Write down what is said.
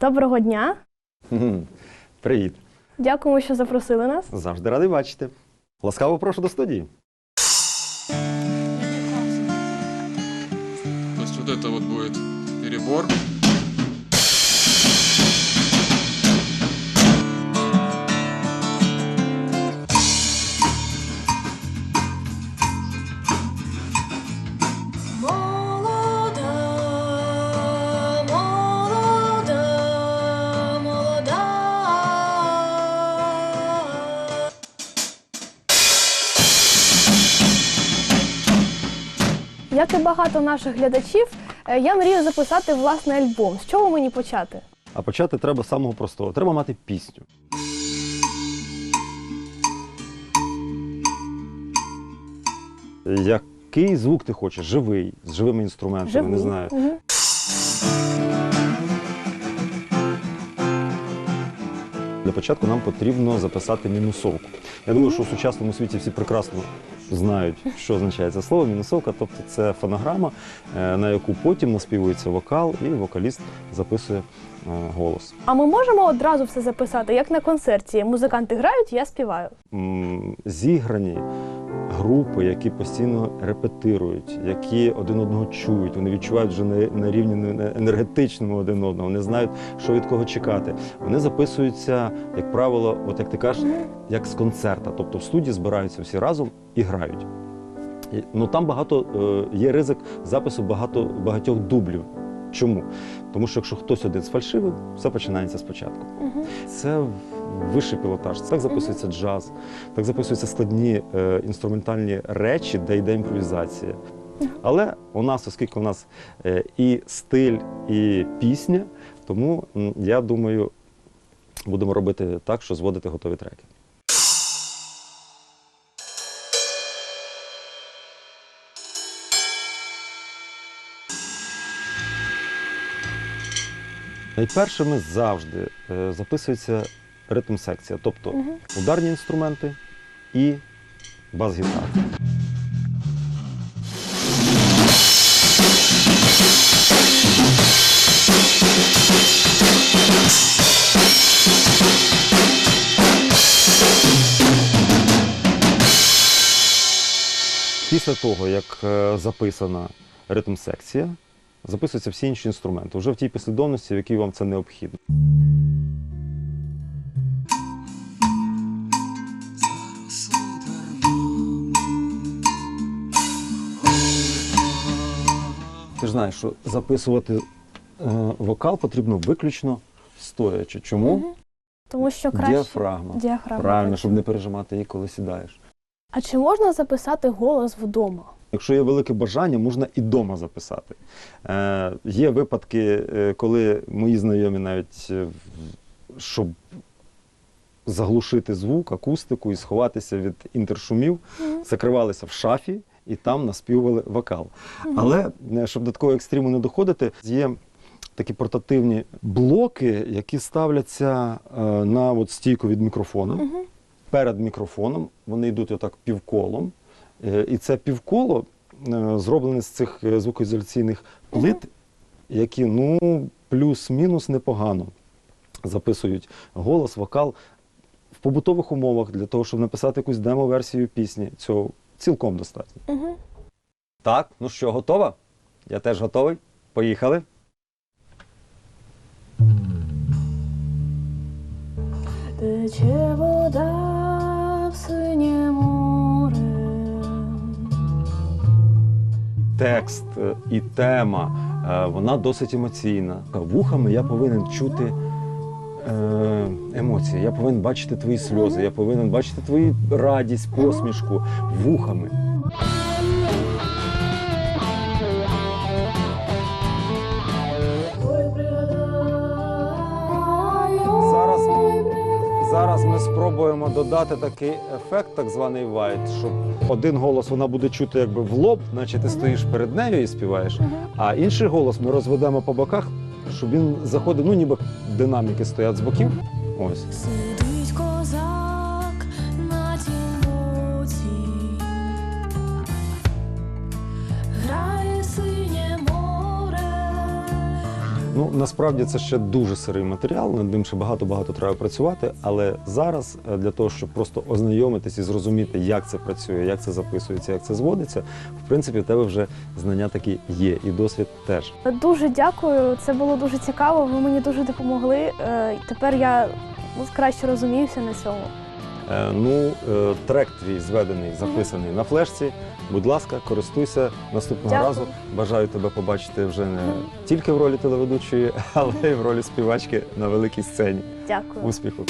Доброго дня! Привіт! Дякуємо, що запросили нас. Завжди радий бачити. Ласкаво прошу до студії. То есть вот это вот будет перебор. Як і багато наших глядачів, я мрію записати власний альбом. З чого мені почати? А почати треба з самого простого. Треба мати пісню. Який звук ти хочеш? Живий, з живими інструментами, не знаю. Мгм. Для початку нам потрібно записати мінусовку. Я думаю, що в сучасному світі всі прекрасно знають, що означає це слово. Мінусовка, тобто це фонограма, на яку потім наспівується вокал, і вокаліст записує голос. А ми можемо одразу все записати, як на концерті. Музиканти грають, я співаю. Зіграні групи, які постійно репетирують, які один одного чують, вони відчувають вже на рівні енергетичному один одного, вони знають, що від кого чекати. Вони записуються, як правило, от як ти кажеш, як з концерта. Тобто в студії збираються всі разом і грають. Ну там є ризик запису багатьох дублів. Чому? Тому що якщо хтось один сфальшивив, все починається спочатку. Це вищий пілотаж. Так записується джаз, так записуються складні інструментальні речі, де йде імпровізація. Але у нас, оскільки у нас і стиль, і пісня, тому, я думаю, будемо робити так, що зводити готові треки. Найпершими завжди записується ритм-секція, тобто ударні інструменти і бас-гітара. Після того, як записана ритм-секція, записуються всі інші інструменти, вже в тій послідовності, в якій вам це необхідно. Ти ж знаєш, що записувати вокал потрібно виключно стоячи. Чому? Тому що краще... Діафрагма. Правильно, щоб не пережимати її, коли сідаєш. А чи можна записати голос вдома? Якщо є велике бажання, можна і вдома записати. Є випадки, коли мої знайомі навіть, щоб заглушити звук, акустику і сховатися від інтершумів, закривалися в шафі і там наспівували вокал. Але, щоб до такого екстриму не доходити, є такі портативні блоки, які ставляться на стійку від мікрофона. Перед мікрофоном вони йдуть отак півколом. І це півколо зроблене з цих звукоізоляційних плит, які, ну, плюс-мінус непогано записують голос, вокал. В побутових умовах для того, щоб написати якусь демо-версію пісні, цього цілком достатньо. Так, ну що, готова? Я теж готовий. Поїхали. Тече вода в синє море. Текст і тема, вона досить емоційна. Вухами я повинен чути емоції, я повинен бачити твої сльози, я повинен бачити твою радість, посмішку вухами. Зараз ми спробуємо додати такий ефект, так званий вайт, щоб один голос вона буде чути якби в лоб, наче ти стоїш перед нею і співаєш, а інший голос ми розведемо по боках, щоб він заходив, ну ніби динаміки стоять з боків. Ось. Сидить козак на тім боці, грає синє море. Ну, насправді це ще дуже сирий матеріал, над ним ще багато-багато треба працювати, але зараз для того, щоб просто ознайомитись і зрозуміти, як це працює, як це записується, як це зводиться, в принципі, в тебе вже знання такі є, і досвід теж. Дуже дякую, це було дуже цікаво, ви мені дуже допомогли. Тепер я краще розуміюся на цьому. Трек твій зведений, записаний на флешці. Будь ласка, користуйся наступного Дякую. разу. Бажаю тебе побачити вже не тільки в ролі телеведучої, але й в ролі співачки на великій сцені. Дякую. Успіху!